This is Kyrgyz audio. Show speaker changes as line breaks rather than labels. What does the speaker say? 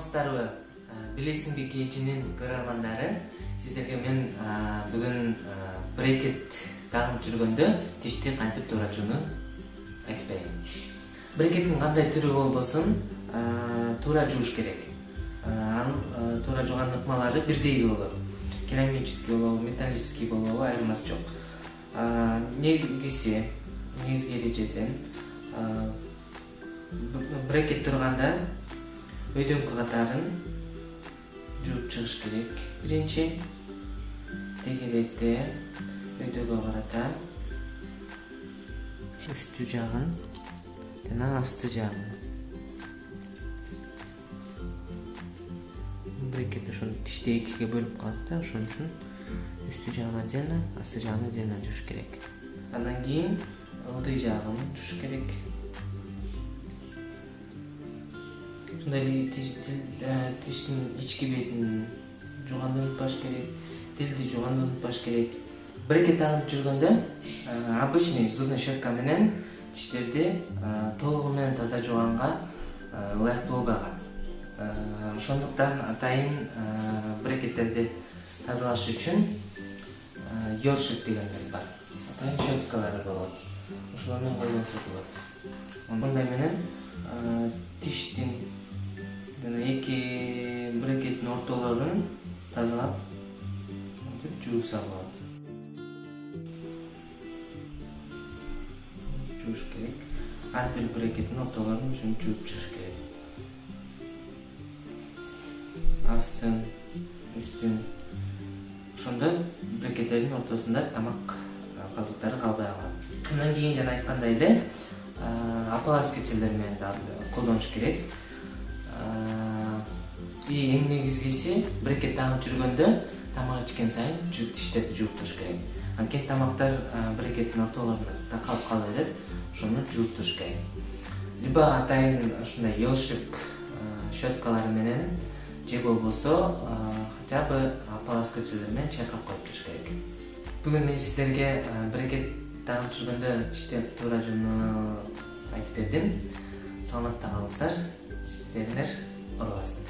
саламатсыздарбы? Билесиңби кечинин көрөрмандары, сиздерге мен бүгүн брекет тагып жүргөндө тишти кантип туурачууну айтып берейин. Брекеттин кандай түрү болбосун туура жууш керек. Анын туура жууган ыкмалары бирдей болот. Керамический болобу, металлический болобу айырмасы жок. Негизги эрежесин брекет турганда өйдөңкү катарын жууп чыгыш керек. Биринчи тегеретте өйдөгө карата үстү жагын жана асты жагын. Брекет ошону тишти экиге бөлүп калат да, ошон үчүн үстү жагын отдельно, асты жагын отдельно жууш керек. Андан кийин ылдый жагын жууш керек. Ушундай эле тиштин ички бетин жууганды унутпаш керек, тилди жууганды унутпаш керек. Брекет тагып жүргөндө обычный зубный щетка менен тиштерди толугу менен таза жууганга ылайыктуу болбойгон. Ошондуктан атайын брекеттерди тазалаш үчүн ёршик дегендер бар. Атайын щеткалары болот. Ошолор менен колдонсо болот. Мындай менен тиштин жана эки брекеттин ортолорун тазалап жууса болот. Жууш керек. Ар бир брекеттин ортолорун ушинтип жууп чыгыш керек. Астын, үстүн. Ошондо брекеттердин ортосунда тамак калдыктары калбай калат. Андан кийин жана айткандай эле ополаскивателдер менен да колдонуш керек. Эң негизгиси брекет тагып жүргөндө тамак ичкен сайын тиштерди жууп туруш керек. Анткени тамактар брекеттин ортолоруна такалып кала берет, ошону жууп туруш керек. Либо атайын ушундай ёршик щеткалары менен же болбосо хотя бы ополаскивателдер менен чайкап коюп туруш керек. Бүгүн мен сиздерге брекет тагып жүргөндө тиштерди туура жууууну айтып бердим. Саламатта калыңыздар, тиштериңер оорубасын.